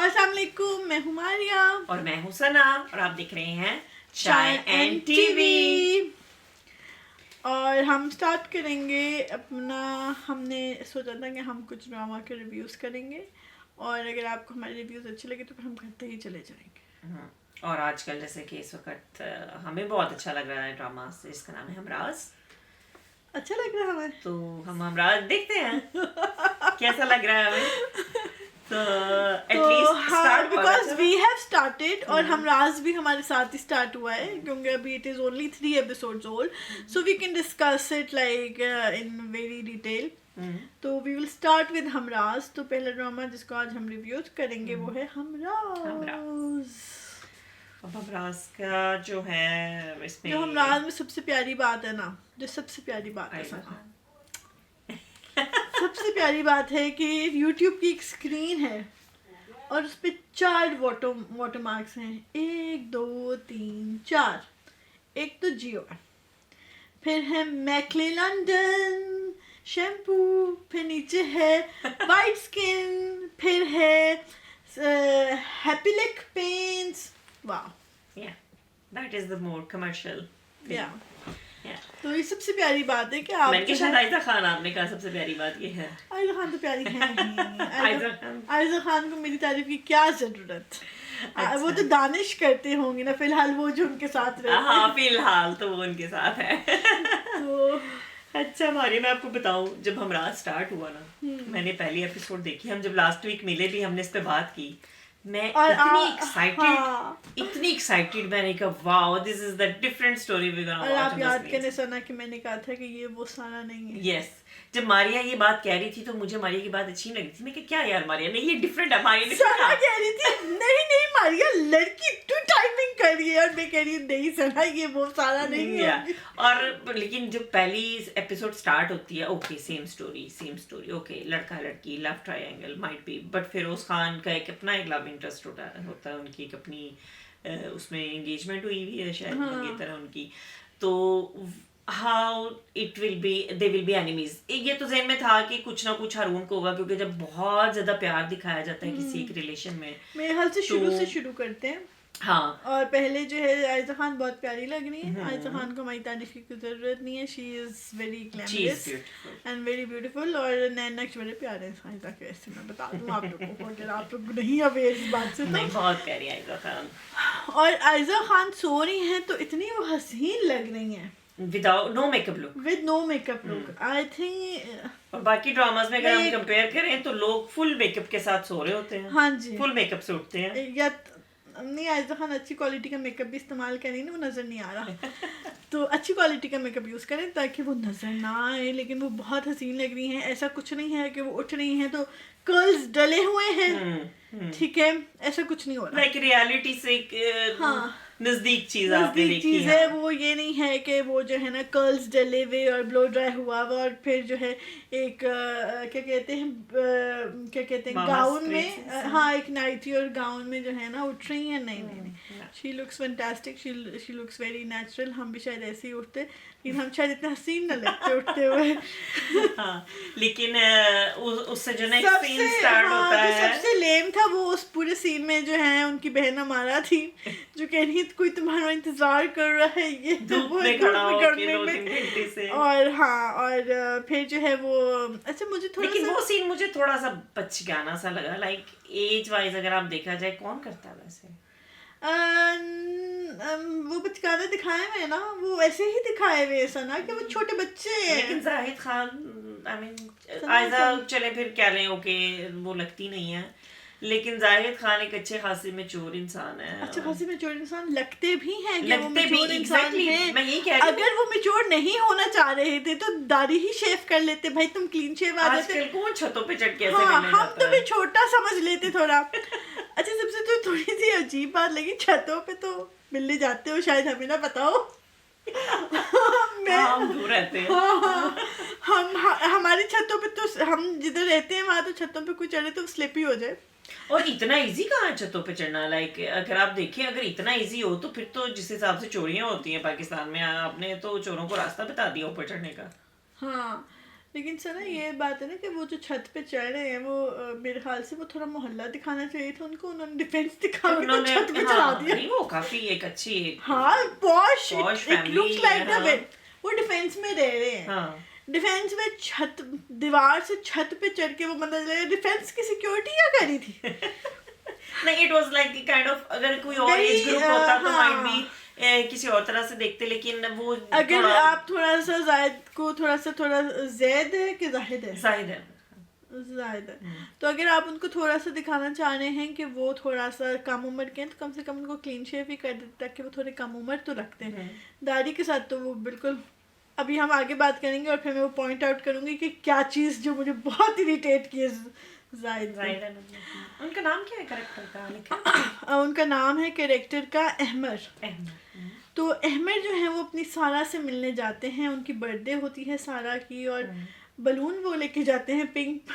अस्सलाम वालेकुम, मैं हूँ मारिया और मैं हूँ सना और आप देख रहे हैं चाय चाय एंड एंड टीवी। टीवी। और हम स्टार्ट करेंगे अपना। हमने सोचा था कि हम कुछ ड्रामा के रिव्यूज़ करेंगे और अगर आपको हमारे रिव्यूज़ अच्छे लगे तो फिर हम करते ही चले जाएंगे। और आजकल जैसे कि इस वक्त हमें बहुत अच्छा लग रहा है ड्रामा, इसका नाम है हमराज। अच्छा लग रहा है हमें, तो हम हमराज देखते हैं कैसा लग रहा है हमें। तो एटलीस्ट हाँ, start because we have started और हमराज भी हमारे साथ ही स्टार्ट हुआ है क्योंकि अभी it is only 3 episodes old, so we can discuss it like in very detail. तो we will start with Humraaz. तो पहला ड्रामा जिसको आज हम रिव्यूज करेंगे वो है हमराज। अब हमराज का जो है इसमें जो हमराज में सबसे प्यारी बात है ना, जो सबसे प्यारी बात है आयशा सना, खान। सबसे प्यारी बात है कि यूट्यूब की एक स्क्रीन है और उस पर 4 वाटर मार्क्स हैं, 1 2 3 4। एक तो जियो है, फिर है मैकले लंदन शैम्पू, फिर नीचे है वाइट स्किन, फिर है हैप्पी लिक पेंट्स। वाह, Yeah, that is the more commercial thing. या Yeah. तो ये सबसे प्यारी बात है कि आप मैंने कहा शायद आयशा खान, आपने कहा सबसे प्यारी बात ये है। आयशा खान तो प्यारी है ही। आयशा खान। आयशा खान को मेरी तारीफ की क्या जरूरत। अच्छा। वो तो दानिश करते होंगे ना फिलहाल, वो जो उनके साथ रहते हाँ, फिलहाल तो वो उनके साथ है। तो अच्छा मारिया, मैं आपको बताऊं, जब हमराज स्टार्ट हुआ ना, मैंने पहली एपिसोड देखी। हम जब लास्ट वीक मिले भी, हमने इस पे बात की। मैं और इतनी एक्साइटेड मैंने कहा wow, this is the different story we gonna और वॉच आप ऑन याद दिस करने सना कि मैंने कहा था कि ये वो सारा नहीं है। यस। जब मारिया ये बात कह रही थी तो मुझे मारिया की बात अच्छी लगी थी। मैं कहा क्या यार मारिया, नहीं ये डिफरेंट है, मारिया सना different कह रही थी नहीं नहीं मारिया लड़की तू टाइमिंग कर रही है, और मैं कह रही हूँ नहीं सना ये वो सारा नहीं है। है। और लेकिन जब पहली एपिसोड स्टार्ट होती है, ओके सेम स्टोरी, ओके लड़का लड़की love triangle might be, but Firoz Khan का एक अपना एक लव इंटरेस्ट होता है, उनकी एक अपनी उसमें एंगेजमेंट हुई हुई है शायद मंगेतर उनकी। तो how it will be, they will be enemies. ये तो ज़हन में था कि कुछ ना कुछ हारून को होगा, क्योंकि जब बहुत ज्यादा प्यार दिखाया जाता है किसी एक रिलेशन में। मेरे हाल से शुरू से शुरू करते हैं। हाँ, और पहले जो है आयशा खान बहुत प्यारी लग रही है। आयशा खान को हमारी तारीफ की कोई जरूरत नहीं है, she is very glamorous and very beautiful. और नैन नक्श बड़े प्यारे हैं आयशा के, ऐसे मैं बता दूं आप लोगों को अगर आप लोग नहीं अवेयर इस बात से। नहीं, बहुत प्यारी आयशा खान। और आयशा खान सो रही हैं तो इतनी वो हसीन लग रही हैं without no makeup look, with no makeup look. I think और बाकी ड्रामास में अगर हम कंपेयर करें तो लोग फुल मेकअप के साथ सो रहे होते हैं। हाँ जी, फुल मेकअप से उठते हैं। या नहीं, आयशा खान अच्छी क्वालिटी का मेकअप भी इस्तेमाल करें ना, वो नज़र नहीं आ रहा। तो अच्छी क्वालिटी का मेकअप यूज़ करें ताकि वो नज़र ना आए। लेकिन वो बहुत हसीन लग रही हैं। ऐसा कुछ नहीं है कि वो उठ रही हैं तो कर्ल्स डले हुए हैं, ठीक है, ऐसा कुछ नहीं हो रहा। लाइक रियलिटी से एक नजदीक चीज आपने देखी चीज है वो, ये नहीं है कि वो जो है ना कर्ल्स डले हुए और ब्लो ड्राई हुआ हुआ और फिर जो है एक क्या कहते हैं गाउन में, हाँ एक नाइटी और गाउन में जो है ना उठ रही है। नहीं नहीं नहीं, she looks fantastic, she looks very natural. हम भी शायद ऐसे ही उठते, लेकिन हम शायद इतने हसीन न लगते उठते हुए। हाँ, लेकिन उससे जो नेक्स्ट सीन स्टार्ट होता है, सबसे लेम था वो उस पूरे सीन में जो है उनकी बहन हमारा थी जो कह रही कोई तुम्हारा इंतजार कर रहा है, ये धूप में खड़ा होकर 2-3 घंटे से। और हाँ, और फिर जो है वो, अच्छा मुझे थोड़ा लेकिन वो सीन मुझे थोड़ा सा बचकाना सा लगा। लाइक एज वाइज अगर आप देखा जाए, कौन करता है वैसे? वो बचकाना दिखाए हुए ना, वो वैसे ही दिखाए हुए ऐसा ना कि वो छोटे बच्चे हैं। लेकिन जाहिद खान, आई मीन आयशा चले फिर क्या लें, ओके वो लगती नहीं है, लेकिन जाहिद खान एक अच्छे खासी मैच्योर इंसान है। अच्छे खासी मैच्योर इंसान लगते भी हैं कि वो लगते भी मैच्योर इंसान exactly, हैं। मैं यही कह रही हूँ। अगर वो मैच्योर नहीं होना चाह रहे थे तो दाढ़ी ही शेव कर लेते, भाई तुम क्लीन शेव आ जाते। आजकल कौन छतों पे चढ़ के ऐसे हाँ, मिलने हम जाता तो भी छोटा समझ लेते थोड़ा। अच्छा, सबसे तो थोड़ी सी अजीब बात लगी, छतों पे तो मिलने जाते हो, शायद हमें ना पता हो। हम दूर रहते हैं। हम हमारी छतों पे तो, हम जिधर रहते हैं वहाँ तो छतों पे कोई चढ़े तो स्लिप ही हो जाए। और इतना इजी कहाँ है छतों पे चढ़ना? लाइक अगर आप देखें, अगर इतना इजी हो तो फिर तो जिस हिसाब से चोरियां होती हैं पाकिस्तान में, आपने तो चोरों को रास्ता बता दिया ऊपर चढ़ने का। हाँ, लेकिन सर ना ये बात है ना कि वो जो छत पे चढ़ रहे हैं वो मेरे ख्याल से वो थोड़ा मोहल्ला दिखाना चाहिए था उनको, उन्होंने डिफेंस दिखा के तो उन्होंने छत पे चढ़ा हाँ दिया। नहीं वो काफी एक अच्छी एक हाँ posh, Posh it family looks like the है, वे। हाँ। वो डिफेंस में रह रहे हैं, हाँ डिफेंस में छत, दीवार से छत पे चढ़ के वो मतलब डिफेंस की सिक्योरिटी क्या करी थी? नहीं it was like kind of अगर कोई और Very, एज ग्रुप होता तो हाँ। माइट बी किसी और तरह से देखते, लेकिन वो अगर थोड़ा आप थोड़ा सा जायद को थोड़ा जैद है कि जाहिद है, जाहिद है। जाहिद है, तो अगर आप उनको थोड़ा सा दिखाना चाह रहे हैं कि वो थोड़ा सा कम उम्र के हैं तो कम से कम उनको क्लीन शेव ही कर देते ताकि वो थोड़े कम उम्र तो रखते हैं। दाढ़ी के साथ तो वो बिल्कुल, अभी हम आगे बात करेंगे और फिर मैं वो पॉइंट आउट करूंगी कि क्या चीज़ जो मुझे बहुत इरिटेट की है जाहिद जाहिद है। उनका नाम क्या है कैरेक्टर का लिखा? उनका नाम है कैरेक्टर का अहमर। अहमद। तो अहमर जो है वो अपनी सारा से मिलने जाते हैं, उनकी बर्थडे होती है सारा की, और बलून वो लेके जाते हैं pink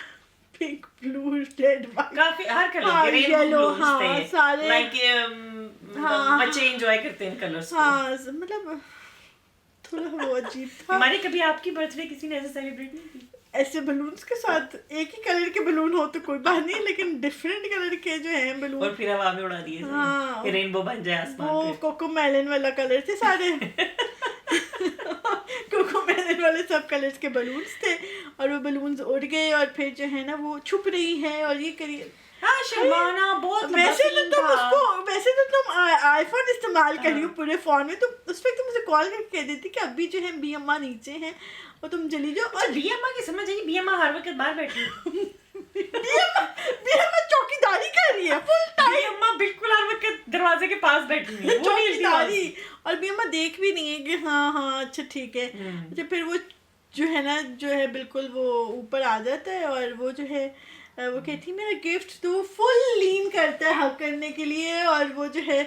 pink blue red white, काफी हर कलर हाँ, के रेनबो yellow, ब्लूज हाँ, थे सारे, लाइक हाँ, बच्चे एंजॉय करते हैं कलर्स को। हाँ मतलब थोड़ा वो अजीब था। हमारी कभी आपकी बर्थडे किसी ने ऐसे सेलिब्रेट नहीं की? ऐसे बलून्स के साथ एक ही कलर के बलून हो तो कोई बात नहीं, लेकिन डिफरेंट कलर के जो हैं बलून, और फिर हवा में उड़ा दिए थे हाँ, कि रेनबो बन जाए आसमान वो पे। कोको मेलन वाला कलर थे सारे कोको मेलन वाले सब कलर्स के बलून्स थे, और वो बलून्स उड़ गए और फिर जो है ना वो छुप रही है और ये करिए। हाँ शर्माना बहुत वैसे तो सीन तुम था। उसको, वैसे तो तुम आईफोन इस्तेमाल कर रही हो पूरे फोन में, तो उस पर तुम मुझे कॉल करके कह देती कि अभी जो है बी अम्मा नीचे हैं और तुम चली जाओ। और बी अम्मा की समझ आई, बी अम्मा हर वक्त बाहर बैठी है। बी अम्मा चौकीदारी कर रही है फुल टाइम, बी अम्मा बिल्कुल हर वक्त दरवाजे के पास बैठी है, वो नहीं हिलती वहाँ से। चौकीदारी, और बी अम्मा देख भी नहीं है कि हाँ हाँ अच्छा ठीक है। अच्छा फिर वो जो है ना जो है बिल्कुल वो ऊपर आ जाता है और वो जो है वो कहती है मेरा गिफ्ट, तो वो फुल लीन करता है हक करने के लिए, और वो जो है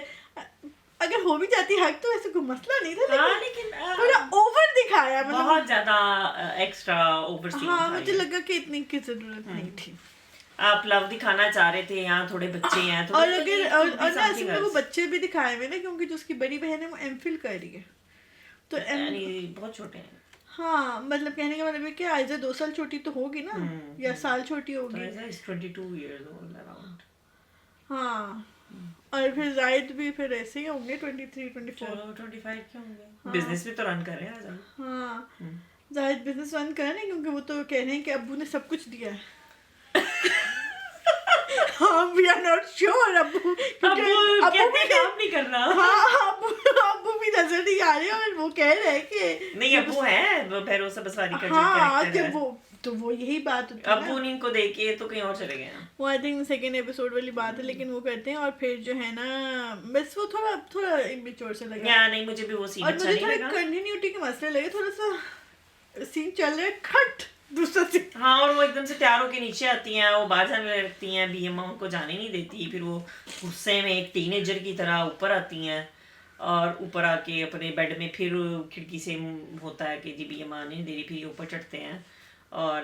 अगर हो भी जाती हक तो ऐसे कोई मसला नहीं था, हाँ, लेकिन लेकिन थोड़ा ओवर दिखाया, मतलब बहुत ज्यादा एक्स्ट्रा ओवर सीन हाँ था मुझे ये। लगा कि इतनी की जरूरत नहीं थी। आप लव दिखाना चाह रहे थे, यहाँ थोड़े बच्चे हैं तो और अगर और ना असल में वो बच्चे भी दिखाए हुए ना, क्योंकि जो उसकी बड़ी बहन है वो एमफिल कर रही है, तो यानी बहुत छोटे हैं। हाँ मतलब कहने का मतलब है कि आयजा 2 साल छोटी तो होगी ना, या साल छोटी तो होगी। ऐसा is 22 years old around। हाँ और फिर जायद भी फिर ऐसे ही होंगे 23 24। चलो 25 के होंगे। बिजनेस भी तो रन कर रहे हैं आजकल। हाँ जायद बिजनेस रन कर रहे हैं क्योंकि वो तो कह रहे हैं कि अब्बू ने सब कुछ दिया है। हाँ वी आर नॉट श्योर अब्बू भी काम नहीं कर रहा। हाँ अब्बू भी नजर नहीं आ रहे और वो कह रहे हैं कि नहीं अब्बू है, वो भरोसा बसवारी का जो हाँ कैरेक्टर है। वो यही बात होती है अब्बू ने इनको देखे तो कहीं और चले गए हैं। वो आई थिंक सेकेंड एपिसोड वाली बात है, लेकिन वो करते हैं और फिर जो है ना बस वो थोड़ा इमेच्योर से लगा। या नहीं मुझे भी वो सीन और अच्छा मुझे नहीं थोड़ा लगा। कंटिन्यूटी के मसले लगे, थोड़ा सा सीन चल रहा है खट दूसरा सीन। हाँ और वो एकदम से तैयार होके नीचे आती हैं, वो बाहर जाने लगती हैं, बीएमओ उनको जाने नहीं देती, फिर वो गुस्से में एक टीनेजर की तरह ऊपर आती हैं और ऊपर आके अपने बेड में फिर खिड़की से होता है कि जी बीएमओ आने नहीं दे रही, फिर ये ऊपर चढ़ते हैं और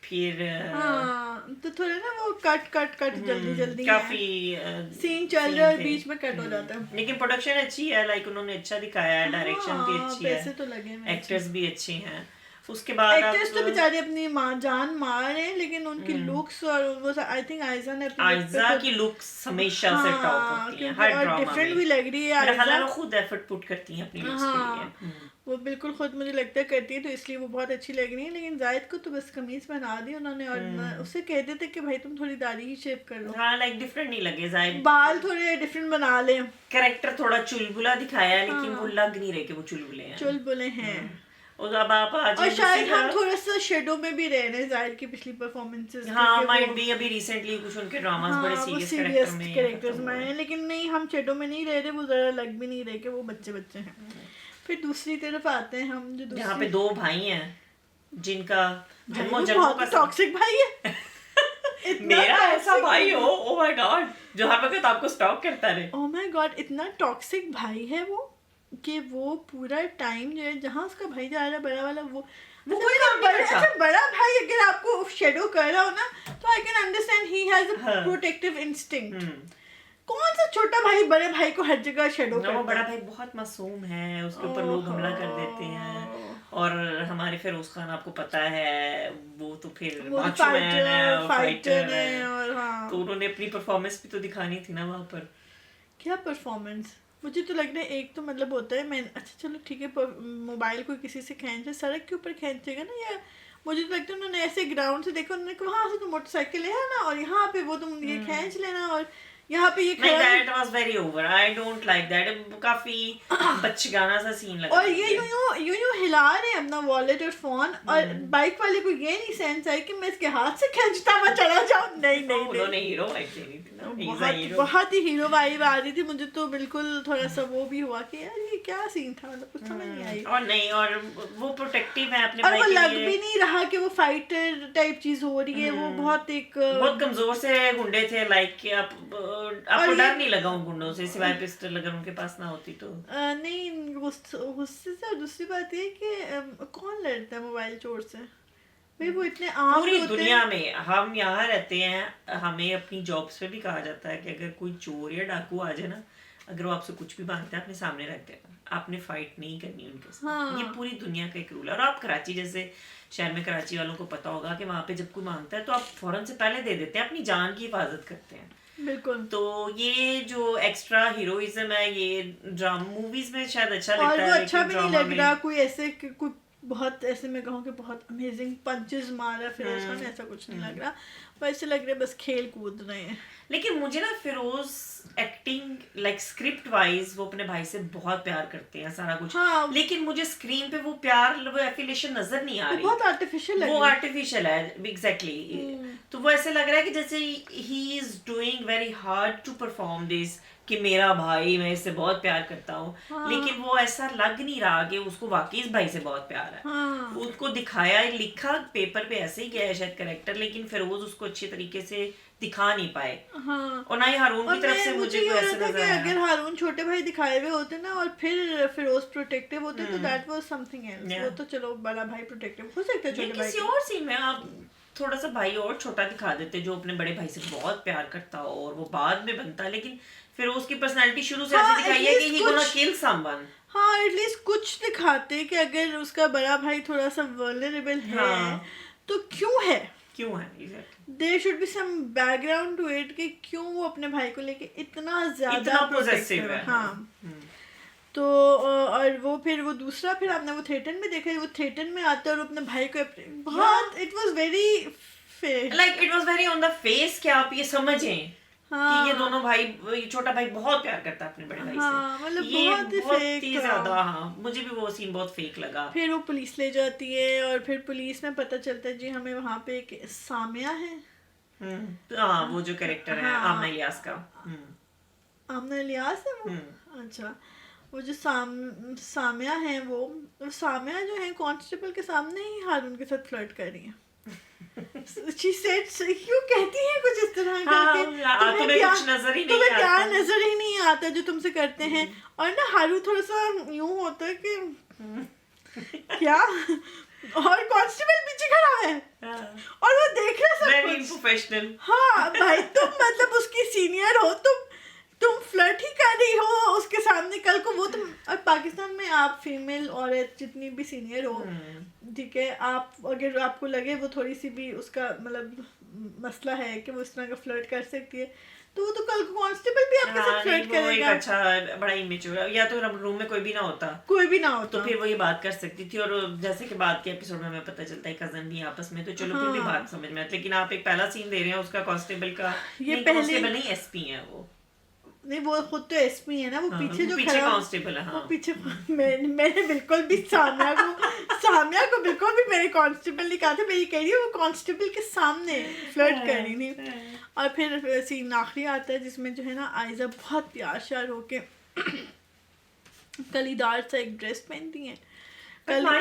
फिर हाँ तो थोड़ा ना वो कट जल्दी जल्दी काफी सीन चल रहा है और बीच में कट हो जाता है। लेकिन प्रोडक्शन अच्छी है, लाइक उन्होंने अच्छा दिखाया है, डायरेक्शन भी अच्छी पैसे है, तो लगे हैं, एक्टर्स भी अच्छे हैं। उसके बाद एक्टर्स तो बेचारे अपनी जान मार रहे हैं, लेकिन उनकी लुक्स और वो आई थिंक आयजा ने आयजा की लुक्स हमेशा से टॉप होती हैं हर ड्रामा डिफरेंट में। भी लग रही है मेरा ख्याल है आयजा, वो खुद एफर्ट पुट करती हैं अपनी लुक्स के लिए। वो बिल्कुल खुद मुझे लगता है करती है, तो इसलिए वो बहुत अच्छी लग रही है। लेकिन जायद को तो बस कमीज पहना दी उन्होंने और उससे कहते थे कि भाई तुम थोड़ी दाढ़ी ही शेव कर लो, हाँ लाइक डिफरेंट नहीं लगे, जायद बाल थोड़े डिफरेंट बना ले। कैरेक्टर थोड़ा चुलबुला दिखाया है, लेकिन वो लग नहीं रहे कि वो चुलबुले हैं। चुलबुले हैं और अब आप आज और शायद हम थोड़ा सा शेडो में भी रह रहे हैं जाहिर की पिछली परफॉर्मेंसेस। हाँ माइट बी अभी रिसेंटली कुछ उनके ड्रामास बड़े सीरियस कैरेक्टर्स में हैं, लेकिन नहीं हम शेडो में नहीं रह रहे, वो जरा लग भी नहीं रहे कि वो बच्चे हैं। फिर दूसरी तरफ आते हैं हम जो जहाँ पे 2 भाई हैं जिनका जन्मों का टॉक्सिक भाई है। मेरा ऐसा भाई हो, ओ माय गॉड, जो हर वक्त आपको स्टॉक करता रहे। ओ माय गॉड इतना टॉक्सिक भाई है वो कि वो पूरा टाइम जो है जहाँ उसका भाई जा रहा है बड़ा वाला वो कोई काम नहीं करता। अच्छा बड़ा भाई अगर आपको शेडो कर रहा हो ना तो I can understand he has a protective instinct. कौन सा छोटा भाई बड़े भाई को हर जगह शेडो करता है? वो बड़ा भाई बहुत मासूम है, उसके ऊपर लोग हमला कर देते हैं और हमारे फिरोज खान आपको पता है वो तो फिर वो macho man है और फाइटर fighter है और हाँ तो उन्होंने अपनी परफॉर्मेंस भी तो दिखानी थी ना वहाँ पर। क्या परफॉर्मेंस। मुझे तो लग रहा है एक तो मतलब होता है मैं अच्छा चलो ठीक है मोबाइल को किसी से खींचे सड़क के ऊपर खींचेगा ना या मुझे तो लगता है उन्होंने ऐसे ग्राउंड से देखा उन्होंने कहा वहाँ से तो मोटरसाइकिल है ना और यहाँ पे वो तुम ये खींच लेना और यहाँ पे ये नहीं खड़ा that was very over, I don't like that, काफी बचगाना सा सीन लगा और ये यूं हिला रहे हैं अपना वॉलेट और फोन और बाइक वाले को ये नहीं सेंस आई कि मैं इसके हाथ से खींचता हुआ चला जाऊं। नहीं नहीं उन्होंने हीरो वाइब देनी थी ना, he's a बहुत hero। बहुत ही हीरो वाइब आ रही थी मुझे तो बिल्कुल थोड़ा सा वो भी हुआ कि यार ये क्या सीन था मतलब कुछ समझ नहीं आई। और नहीं और वो प्रोटेक्टिव है अपने और भाई वो के लग लिए। भी नहीं रहा कि वो फाइटर टाइप चीज हो रही है वो बहुत एक बहुत कमजोर से गुंडे थे, लाइक कि आपको डर नहीं लगा उन गुंडों से सिवाय पिस्टल अगर उनके पास ना होती तो। नहीं गुस्से से। और दूसरी बात ये कि कौन लड़ता है मोबाइल चोर से भाई वो इतने आम पूरी होते दुनिया हैं। में हम यहाँ रहते हैं, हमें अपनी जॉब्स पे भी कहा जाता है कि अगर कोई चोर या डाकू आ जाए ना, अगर वो आपसे कुछ भी मांगते हैं अपने सामने रख देना, आपने फाइट नहीं करनी उनके साथ। हाँ। ये पूरी दुनिया का एक रूल है। और आप कराची जैसे शहर में, कराची वालों को पता होगा कि वहाँ पे जब कोई मांगता है तो आप फौरन से पहले दे देते हैं, अपनी जान की हिफाजत करते हैं। बिल्कुल। तो ये जो एक्स्ट्रा हीरोइज्म है ये ड्रामा मूवीज में शायद अच्छा और लगता वो है, अच्छा भी नहीं ड्रामा लग में रहा कोई ऐसे कोई बहुत ऐसे मैं कहूँ कि बहुत अमेजिंग पंचेस मारा फिर उसमें ऐसा कुछ नहीं लग रहा वैसे लग रहा है बस खेल कूद रहे हैं। लेकिन मुझे ना Firoz acting like script wise वो अपने भाई से बहुत प्यार करते हैं सारा कुछ। हाँ। लेकिन मुझे स्क्रीन पे वो प्यार वो एफिलिएशन नजर नहीं आ रही, बहुत आर्टिफिशियल वो आर्टिफिशियल है एग्जैक्टली। तो वो ऐसे लग रहा है कि जैसे ही is doing very hard to perform this कि मेरा भाई मैं इससे बहुत प्यार करता हूँ। हाँ। लेकिन वो ऐसा लग नहीं रहा कि उसको वाकई इस भाई से बहुत प्यार है। हाँ। उसको दिखाया लिखा पेपर पे ऐसे ही गया है शायद करेक्टर, लेकिन फिरोज उसको अच्छे तरीके से दिखा नहीं पाए। हाँ। और ना ही हारून की तरफ से मुझे ये कोई हो ऐसा रहा था नजर कि आया। अगर हारून छोटे भाई दिखाए हुए होते ना और फिर फिरोज प्रोटेक्टिव होते तो दैट वाज समथिंग एल्स। वो तो चलो बड़ा भाई प्रोटेक्टिव हो सकता है छोटे भाई किसी और सीन में आप थोड़ा सा भाई और छोटा दिखा देते जो अपने बड़े भाई से बहुत प्यार करता हो और वो बाद में बनता, लेकिन फिर उसकी पर्सनालिटी शुरू से ऐसी दिखाई है कि ही गोना किल समवन। हाँ एटलीस्ट कुछ दिखाते कि अगर उसका बड़ा भाई थोड़ा सा वल्नरेबल है तो क्यों है there should be some background to it कि क्यों वो अपने भाई को लेके इतना ज्यादा पोजेसिव है। हाँ तो और वो फिर वो दूसरा फिर आपने वो थिएटर में देखा वो थिएटर में आता है और अपने भाई को बहुत it was very like it was very on the face कि आप ये समझें कि ये दोनों भाई, ये छोटा भाई बहुत प्यार करता है अपने बड़े भाई से। मतलब ये बहुत ही ज्यादा हाँ मुझे भी वो सीन बहुत फेक लगा। फिर वो पुलिस ले जाती है और फिर पुलिस में पता चलता है जी हमें वहाँ पे एक सामिया है। हाँ वो जो कैरेक्टर है आमना इलियास का। आमना इलियास है वो। अच्छा वो जो सामिया है वो सामिया जो है कांस्टेबल के सामने ही हारून के साथ फ्लर्ट कर रही है। She said, क्यों कहती है कुछ इस तरह करके तुम्हें कुछ नजर ही नहीं आता, प्यार नजर ही नहीं आता जो तुमसे करते हैं। और ना हारू थोड़ा सा यूं होता है कि क्या और कांस्टेबल पीछे खड़ा है और वो देख रहा सब वेरी प्रोफेशनल। हाँ भाई तुम मतलब उसकी सीनियर हो तुम फ्लर्ट ही कर रही हो उसके सामने कल को वो तुम। और पाकिस्तान में आप फीमेल औरत जितनी भी सीनियर हो ठीक है आप अगर आपको लगे वो थोड़ी सी भी उसका मतलब मसला है कि वो इस तरह का फ्लर्ट कर सकती है तो वो तो कल को कांस्टेबल भी आपके साथ फ्लर्ट करेगा। अच्छा बड़ा इमेच्योर या तो रूम में कोई भी ना होता तो फिर वो ये बात कर सकती थी। और जैसे कि बात के एपिसोड में हमें पता चलता है कजन भी आपस में तो चलो फिर भी बात समझ में आती। लेकिन आप एक पहला सीन दे रहे हैं उसका कांस्टेबल का, ये कांस्टेबल नहीं एसपी है वो। नहीं वो खुद तो एसपी है ना वो पीछे जो खड़ा कांस्टेबल है। वो पीछे मैंने बिल्कुल भी सामिया को बिल्कुल भी मेरे कांस्टेबल नहीं कहा था। मैं ये कह रही हूँ वो कांस्टेबल के सामने फ्लर्ट कर रही थी। और फिर सीन आखिरी आता है जिसमें जो है ना आयजा बहुत प्यार श्यार होके कलीदार सा एक ड्रेस पहनती है।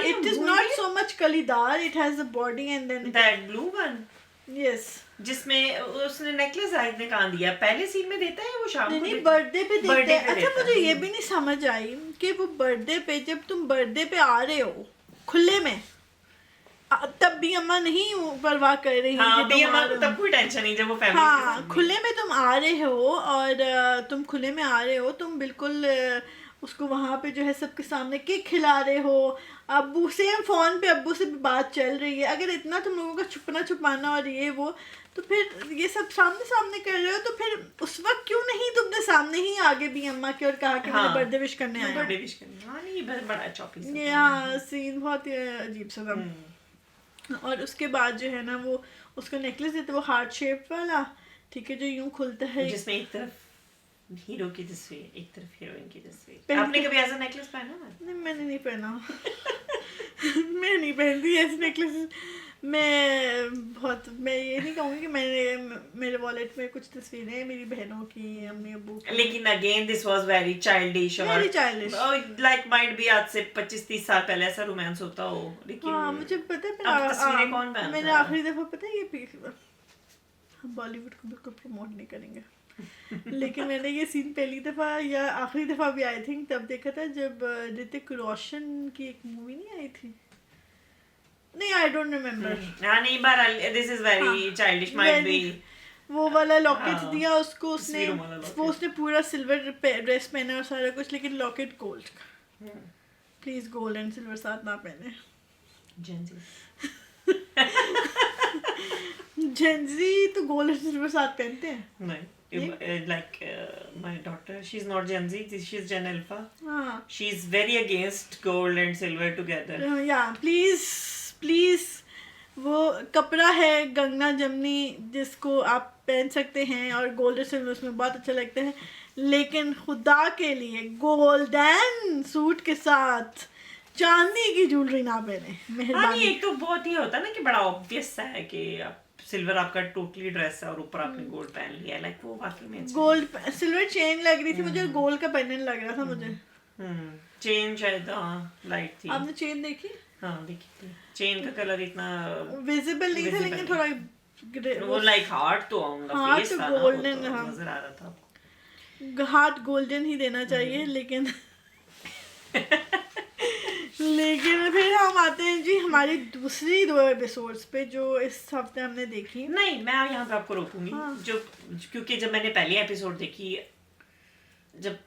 It is not so much कलीदार, it has a body and then that blue one yes जिसमें उसने नेकलेस आयत ने कहाँ दिया, पहले सीन में देता है वो शाम को नहीं बर्थडे पे देते हैं। अच्छा मुझे ये भी नहीं समझ आई कि वो बर्थडे पे जब तुम बर्थडे पे आ रहे हो खुले में तब भी अम्मा नहीं परवाह कर रही हाँ, भी अम्मा को तब कोई टेंशन नहीं जब वो फैमिली हाँ खुले में तुम आ रहे हो और तुम खुले में आ रहे हो तुम बिल्कुल उसको वहाँ पे जो है सबके सामने केक खिला रहे हो, अब्बू सेम फ़ोन पे अब्बू से भी बात चल रही है, अगर इतना तुम लोगों का छुपना छुपाना और ये वो, तो फिर ये सब सामने सामने कर रहे हो, तो फिर उस वक्त क्यों नहीं तुमने सामने ही आगे भी अम्मा के और कहा कि हाँ, मुझे बर्थडे विश करने आया। बर्थडे विश करने, हाँ नहीं बड़ा चॉपी सा ये था। हाँ सीन बहुत ही अजीब सा था। और उसके बाद जो है ना वो उसको नेकलेस देते, वो हार्ट शेप वाला, ठीक है, जो यूं खुलता है, जिसमें एक तरफ हीरो की तस्वीर, एक तरफ हीरोइन की तस्वीर। पहन आपने के- कभी ऐसा नेकलेस पहना है? नहीं मैंने नहीं पहना। मैं नहीं पहनती ऐसे नेकलेस। मैं ये नहीं कहूँगी कि मेरे वॉलेट में कुछ तस्वीरें हैं मेरी बहनों की, अम्मी अब्बू की। लेकिन again this was very childish, Very childish. Like might be आज से 25-30 साल पहले ऐसा रोमांस होता हो, लेकिन हाँ मुझे पता है, अब तस्वीरें कौन पहनता मैंने है? आखिरी दफा पता है ये हम बॉलीवुड को बिल्कुल प्रमोट नहीं करेंगे, लेकिन मैंने ये सीन पहली दफा या आखिरी दफा भी आई थिंक तब देखा था जब ऋतिक रोशन की एक मूवी नहीं आई थी, नहीं आई डोंट रिमेम्बर, हाँ नहीं बहरहाल this is very childish, might be वो वाला लॉकेट हाँ, दिया उसको, उसने तस्वीरों वाला locket। वो उसने पूरा सिल्वर ड्रेस पहना और सारा कुछ, लेकिन लॉकेट गोल्ड का। प्लीज गोल्ड एंड सिल्वर साथ ना पहने। जेंजी तो गोल्ड एंड सिल्वर साथ पहनते हैं। नहीं, like my daughter, she's not Gen Z, she's Gen Alpha. हाँ She's very against gold and silver together. या प्लीज वो कपड़ा है गंगना जमनी जिसको आप पहन सकते हैं और गोल्डन सिल्वर उसमें बहुत अच्छा लगता है, लेकिन खुदा के लिए गोल्डन सूट के साथ चांदी की ज्वेलरी ना पहने हाँ नहीं, मेहरबानी। एक तो बहुत ही होता है ना कि बड़ा ऑब्वियस सा है कि आप सिल्वर आपका टोटली ड्रेस है और ऊपर आपने गोल्ड पहन लिया है, लाइक वो वाकई में अच्छा गोल्ड सिल्वर चेन लग रही थी मुझे, गोल्ड का पेंडेंट लग रहा था मुझे। चेन शायद लाइट थी। आपने चेन देखी? हाँ देखी थी, चेन का कलर इतना विजिबल नहीं था, visible लेकिन नहीं। थोड़ा वो लाइक हार्ट तो ऑन द Heart फेस तो था ना, वो golden, तो हाँ। नजर आ रहा था। हार्ट गोल्डन ही देना चाहिए, लेकिन लेकिन फिर हम आते हैं जी हमारी दूसरी 2 एपिसोड्स पे जो इस हफ्ते हमने देखी। नहीं मैं यहाँ पे आपको रोकूंगी, हाँ। जो क्योंकि जब मैंने पहली एपिसोड देखी, जब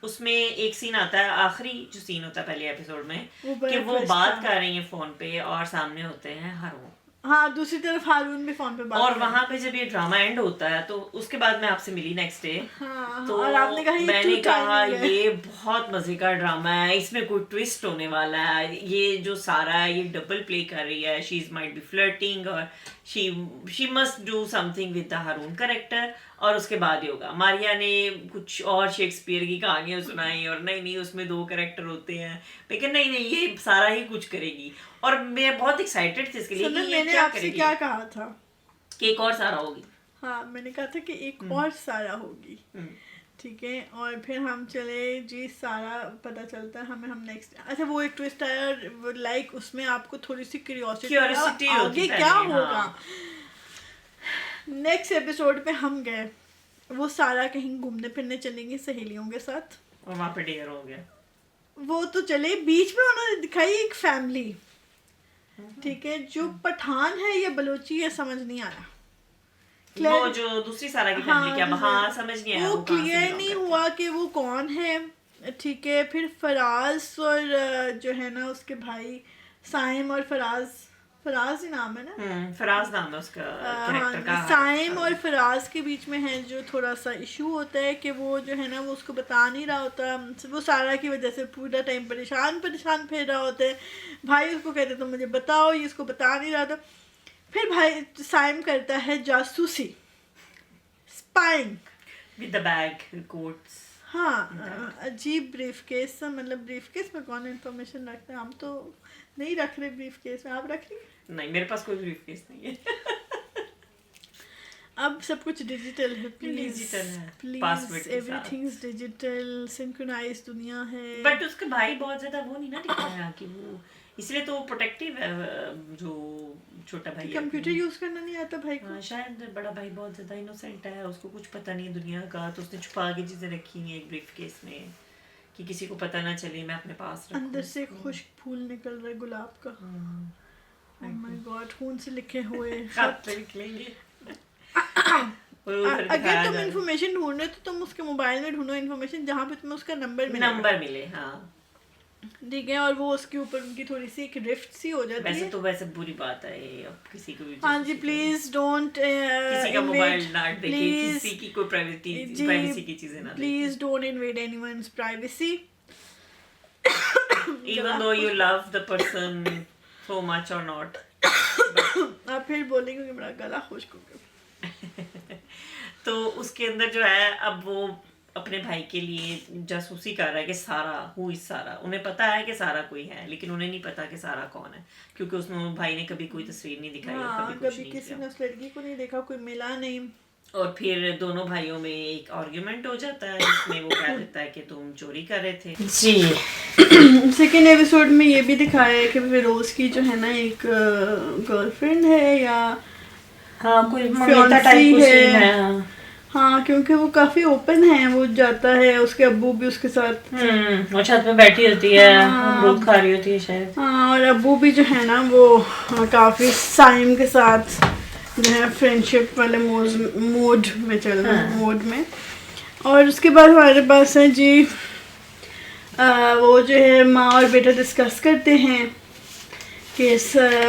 उसमें एक सीन आता है, आखिरी जो सीन होता है पहले एपिसोड में, वो बड़ा कि वो twist बात था। कर रही है फोन पे और सामने होते हैं हारून, हाँ दूसरी तरफ हारून भी फोन पे बात और कर रहा है। वहां पे जब ये ड्रामा एंड होता है तो उसके बाद मैं आपसे मिली नेक्स्ट डे, हाँ, तो और आपने कहा ये मैंने too कहा timing है। ये बहुत मजे का ड्रामा है, इसमें कोई ट्विस्ट होने वाला है, ये जो सारा है ये डबल प्ले कर रही है, she is might be flirting और she must do something with the Haroon character, और उसके बाद ही होगा। मारिया ने कुछ और शेक्सपियर की कहानियां सुनाई और नहीं उसमें 2 करेक्टर होते हैं, लेकिन नहीं ये सारा ही कुछ करेगी, और मैं बहुत एक्साइटेड थी इसके लिए कि ये मैंने क्या आपसे करेगी, क्या कहा था? कि एक और सारा होगी। हाँ मैंने कहा था कि एक और सारा होगी, ठीक है, और फिर हम चले जी सारा पता चलता है हमें, हम नेक्स्ट अच्छा वो एक ट्विस्ट आया और लाइक उसमें आपको थोड़ी सी क्यूरियोसिटी होती आगे पहले, क्या हाँ। होगा। नेक्स्ट एपिसोड पे हम गए, वो सारा कहीं घूमने फिरने चलेंगे सहेलियों के साथ, और वहाँ पे डेयर हो गया। वो तो चले, बीच में उन्होंने दिखाई एक फैमिली, ठीक है, जो पठान है या बलोची है समझ नहीं आया। वो जो दूसरी सारा की फैमिली क्या, हाँ समझ नहीं आया वो वो कहाँ से क्लियर belong नहीं करती हुआ कि वो कौन है, ठीक है। फिर फराज और जो है ना उसके भाई साइम और फराज ही नाम है ना, फराज नाम है उसका कैरेक्टर का। साइम और फराज के बीच में है जो थोड़ा सा इशू होता है कि वो जो है ना वो उसको बता नहीं रहा होता, वो सारा की वजह से पूरा टाइम परेशान फिर रहा होता है। भाई उसको कहते तो मुझे बताओ, ये इसको बता नहीं रहा था। फिर भाई साइम करता है जासूसी, spying with the bag quotes. हाँ अजीब ब्रीफकेस, मतलब ब्रीफकेस में कौन इन्फॉर्मेशन रखता है, हम तो नहीं रख रहे ब्रीफकेस में, आप रख रही? नहीं मेरे पास कोई ब्रीफकेस नहीं है। अब सब कुछ डिजिटल है, डिजिटल है, प्लीज password के एवरीथिंग इज डिजिटल, सिंक्रोनाइज दुनिया है। बट उसका भाई बहुत ज्यादा वो नहीं ना दिखाया कि वो, इसलिए तो प्रोटेक्टिव है जो छोटा भाई है। कंप्यूटर यूज करना नहीं आता भाई को। हाँ, शायद बड़ा भाई बहुत ज्यादा इनोसेंट है, उसको कुछ पता नहीं है दुनिया का, तो उसने छुपा के चीजें रखी हैं एक ब्रीफकेस में कि किसी को पता ना चले, मैं अपने पास रखूं। अंदर से खुश्क फूल निकल रहा है गुलाब का, ओह माय गॉड, खून से लिखे हुए खत लिख लेंगे। और उधर अगर दिखाया तुम जा रहा इन्फॉर्मेशन ढूंढ रहे हो तो तुम उसके मोबाइल में ढूंढो इन्फॉर्मेशन जहाँ पे तुम्हें उसका नंबर है, मिले, नंबर मिले। हाँ ठीक है, और वो उसके ऊपर उनकी थोड़ी सी एक रिफ्ट सी हो जाती वैसे है। तो वैसे बुरी बात है ये, अब किसी को भी हाँ जी, प्लीज डोंट किसी का मोबाइल ना देखे, किसी की कोई प्राइवेसी की चीजें ना देखे, please don't invade anyone's privacy. even though you love the person so much or not. आप फिर बोलेंगे कि मेरा गला खुश्क हो गया। तो उसके अंदर जो है, अब वो अपने भाई के लिए जासूसी कर रहा है कि सारा हु इज सारा। उन्हें पता है कि सारा कोई है, लेकिन उन्हें नहीं पता कि सारा कौन है, क्योंकि उसमें भाई ने कभी कोई तस्वीर नहीं दिखाई और हाँ, कभी कुछ कभी नहीं किसी ने किया। उस लड़की को नहीं देखा, कोई मिला नहीं। और फिर दोनों भाइयों में एक आर्ग्यूमेंट हो जाता है जिसमें वो कह देता है कि तुम चोरी कर रहे थे जी। सेकेंड एपिसोड में ये भी दिखाया है कि फिरोज की जो है ना एक गर्लफ्रेंड है या हाँ कोई मंगेतर टाइप टाइप कुछ है। सीन है। हाँ, क्योंकि वो काफी ओपन है, वो जाता है, उसके अब्बू भी उसके साथ, वो छत पे बैठी होती है, हाँ। अमरूद खा रही होती है शायद। हाँ, और अब्बू भी जो है ना वो काफी साइम के साथ जो है फ्रेंडशिप वाले मोड में चल रहा है, मोड में। और उसके बाद हमारे पास है जी वो जो है माँ और बेटा डिस्कस करते हैं कि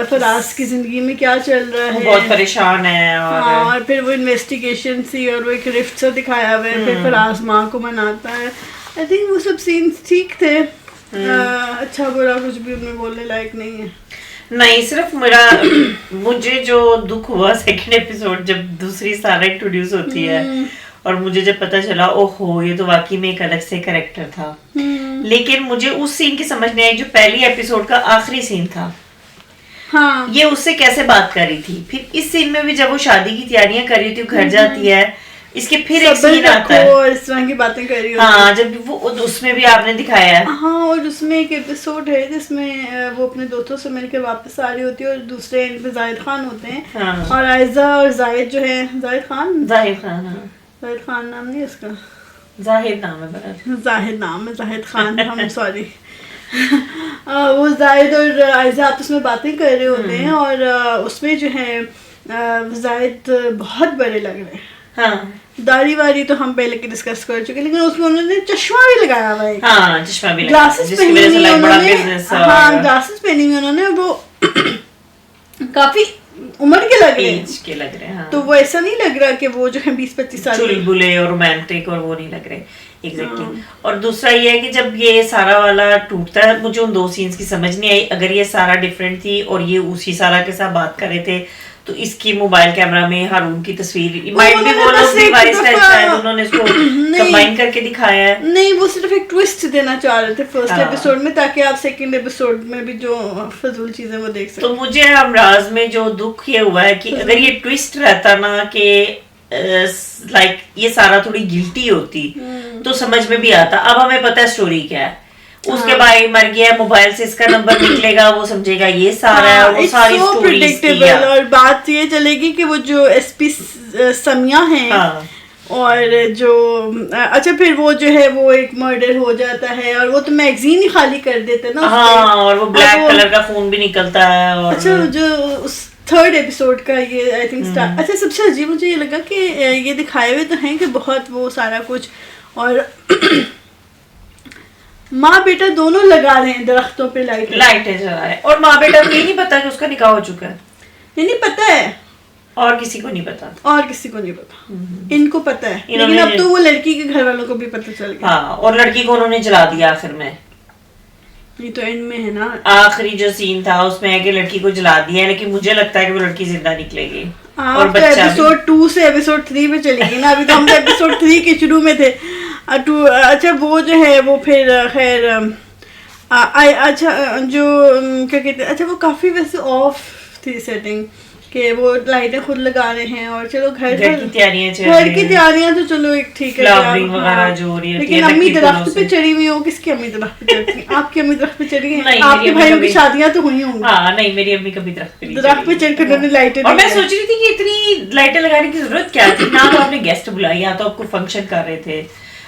फराज की ज़िंदगी में क्या चल रहा है, बहुत परेशान है। हाँ, और फिर वो इन्वेस्टिगेशन सी और वो एक रिफ्ट सा दिखाया हुआ है। फिर फराज माँ को मनाता है। आई थिंक वो सब सीन्स ठीक थे। अच्छा बुरा कुछ भी उनमें बोलने लायक नहीं है। नहीं, सिर्फ मुझे जो दुख हुआ सेकंड एपिसोड जब दूसरी सारा इंट्रोड्यूस होती है और मुझे जब पता चला ओहो ये तो वाकई में एक अलग से कैरेक्टर था। लेकिन मुझे उस सीन की समझ नहीं आई जो पहली एपिसोड का आखिरी सीन था। हाँ, ये उससे कैसे बात कर रही थी। फिर इस सीन में भी जब वो शादी की तैयारियां कर रही थी, घर जाती है, इसके फिर एक सीन आता है और इस तरह की बातें कर रही होती है। हाँ, जब वो उसमें भी आपने दिखाया है। हाँ, और उसमें एक एपिसोड है जिसमें वो अपने दोस्तों से मिलकर वापस आ रही होती है और दूसरे एंड पे जाहिद खान होते हैं। हाँ। और आयजा और जाहिद जो है, जाहिद खान हाँ। जाहिद खान नाम नहीं उसका, जाहिद नाम है बड़ा। जाहिद नाम है, जाहिद खान हम सॉरी। वो जाहिद और आयजा आपस में बातें कर रहे होते हैं और उसमें जो है जाहिद बहुत बड़े लग रहे हैं। हाँ, दाढ़ी वाड़ी तो हम पहले की डिस्कस कर चुके, लेकिन उसमें उन्होंने चश्मा भी लगाया हुआ है। हाँ, चश्मा भी ग्लासेस जिसकी पहनी वजह से हुई लाइक बड़ा उन्होंने, बिजनेस। हाँ ग्लासेस पहनी हुई उन्होंने, वो काफी उम्र के लग रहे हैं। एज के लग रहे हैं। हाँ। तो वो ऐसा नहीं लग रहा कि वो जो है 20-25 साल के। चुलबुले और रोमांटिक और वो नहीं लग रहे एग्जैक्टली। और दूसरा ये है कि जब ये सारा वाला टूटता है, मुझे उन दो सीन्स की समझ नहीं आई। अगर ये सारा डिफरेंट थी और ये उसी सारा के साथ बात कर रहे थे तो इसकी मोबाइल कैमरा में हारून की तस्वीर माइट भी वो लोग डिवाइस है, शायद उन्होंने इसको कंबाइन करके दिखाया है। नहीं, वो सिर्फ एक ट्विस्ट देना चाह रहे थे फर्स्ट हाँ। एपिसोड में, ताकि आप सेकंड एपिसोड में भी जो फजूल चीजें वो देख सकें। तो मुझे हमराज में जो दुख ये हुआ है कि अगर ये ट्विस्ट रहता ना कि लाइक ये सारा थोड़ी गिल्टी होती तो समझ में भी आता। अब हमें पता है स्टोरी क्या है, उसके भाई मर गया, मोबाइल से इसका नंबर निकलेगा, वो समझेगा ये सारा है, वो सारी स्टोरी इसकी है। और बात ये चलेगी कि वो जो एसपी समिया हैं, हाँ। और जो अच्छा फिर वो जो है वो एक मर्डर हो जाता है और वो तो मैगजीन ही खाली कर देते ना। हाँ, और वो ब्लैक कलर का खून भी निकलता है। और अच्छा, जो उस थर्ड एपिसोड का ये आई थिंक स्टार्ट, अच्छा सबसे अजीब मुझे ये लगा कि ये दिखाए हुए तो हैं कि बहुत वो सारा कुछ, और माँ बेटा दोनों लगा रहे हैं दरख्तों पे लाइटें जला रहे हैं, और माँ बेटा को ये नहीं पता कि उसका निकाह हो चुका है। नहीं पता है, और किसी को नहीं पता, और किसी को नहीं पता, इनको पता है, लेकिन अब तो वो लड़की के घर वालों को भी पता चल गया। हाँ, और लड़की को उन्होंने जला दिया आखिर में। ये तो एंड में है ना, आखिरी जो सीन था उसमें है कि लड़की को जला दिया है, लेकिन मुझे लगता है कि वो लड़की जिंदा निकलेगी। और तो एपिसोड 2 से एपिसोड 3 पे चलेगी ना, अभी तो हम एपिसोड 3 के शुरू में थे। अच्छा वो जो है वो फिर खैर अच्छा जो क्या कहते हैं, अच्छा वो काफी वैसे ऑफ थी सेटिंग कि वो लाइटें खुद लगा रहे हैं और चलो घर की तैयारियां तो चलो एक ठीक है, लेकिन अम्मी दरख्त पे चढ़ी हुई हो। किसकी अम्मी दरख्त पे चढ़ती है? आपकी अम्मी दरख्त पे चढ़ी है? आपके भाइयों की शादियां तो हुई होंगी। हाँ, नहीं मेरी अम्मी कभी दरख्त पे चढ़ कर उन्होंने लाइटें, और मैं सोच रही थी कि इतनी लाइटें लगाने की जरूरत क्या थी। ना तो आपने गेस्ट बुलाई, या तो आपको फंक्शन कर रहे थे,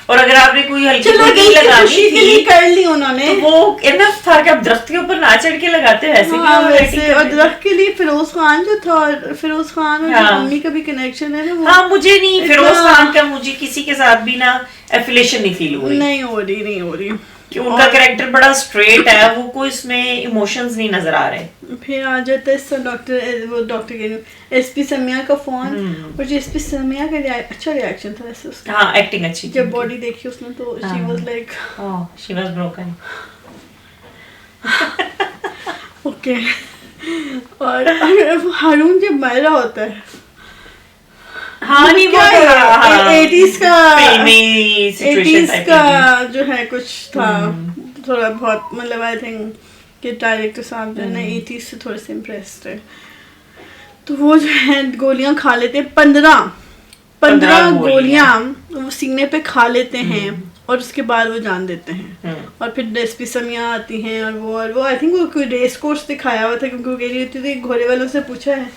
और अगर आपने कोई हल्की चलो फुल्की खुशी लगानी के लिए थी कर ली उन्होंने, तो वो इनफ था कि आप दरख्त के ऊपर ना चढ़ के लगाते, वैसे भी हाँ वो वैसे, rating और कर दरख्त के लिए फिरोज खान जो था, और फिरोज खान और हाँ। मम्मी का भी कनेक्शन है ना वो, हाँ मुझे नहीं, इतना- फिरोज खान का मुझे किसी के साथ भी ना एफिलिएशन नहीं फील हो रही नहीं हो रही कि उनका कैरेक्टर बड़ा स्ट्रेट है, वो कोई इसमें इमोशंस नहीं नजर आ रहे। फिर आ जाता है डॉक्टर के एसपी समिया का फोन, और जो एसपी समिया का अच्छा रिएक्शन था वैसे उसका, हाँ एक्टिंग अच्छी थी जब उनकी। बॉडी देखी उसने तो she was like she was broken. Okay. और अगर हारून जब मर रहा होता है, हाँ नहीं वो क्या तो है, हाँ, 80s का प्रेमी सिचुएशन 80s का जो है कुछ था, थोड़ा बहुत, मतलब आई थिंक कि डायरेक्टर साहब जो है ना 80s से थोड़े से इम्प्रेस्ड है, तो वो जो है गोलियां खा लेते हैं, 15 गोलियां वो सीने पे खा लेते हैं, और उसके बाद वो जान देते हैं। और फिर एसपी समिया आती हैं, और वो आई थिंक वो कोई रेस कोर्स दिखाया हुआ था, क्योंकि वो कह रही होती थी घोड़े वालों से पूछा है।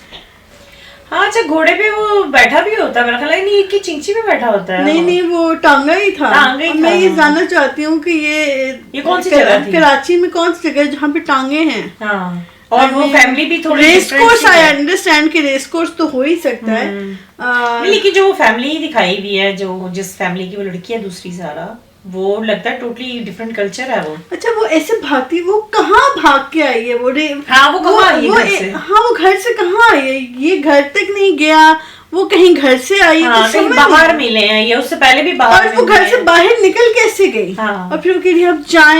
हाँ अच्छा, घोड़े पे वो बैठा भी होता है, मेरा ख्याल है नहीं कि चिंची पे बैठा होता है। नहीं वो टांगा ही था। टांगा ही और था, मैं ये हाँ। जानना चाहती हूँ कि ये कौन सी जगह थी? कराची में कौन सी जगह है जहाँ पे टांगे हैं? हाँ, और वो फैमिली भी थोड़ी रेस different कोर्स, सी आई है। अंडरस्टैंड कि रेस कोर्स तो हो ही सकता है। नहीं, लेकिन जो वो फैमिली दिखाई हुई है, जो जिस फैमिली की वो लड़की है दूसरी सारा, वो लगता है टोटली डिफरेंट कल्चर है वो। अच्छा वो ऐसे भागती, वो कहाँ भाग के आई है वो हाँ वो कहाँ आई है घर से? हाँ वो घर से कहाँ आई है? ये घर तक नहीं गया, वो कहीं घर से आई है, हाँ, कुछ कहीं समझ बाहर नहीं। मिले हैं, या उससे पहले भी बाहर और वो मिले घर से हैं। बाहर निकल कैसे गई? हाँ। और फिर वो कह रही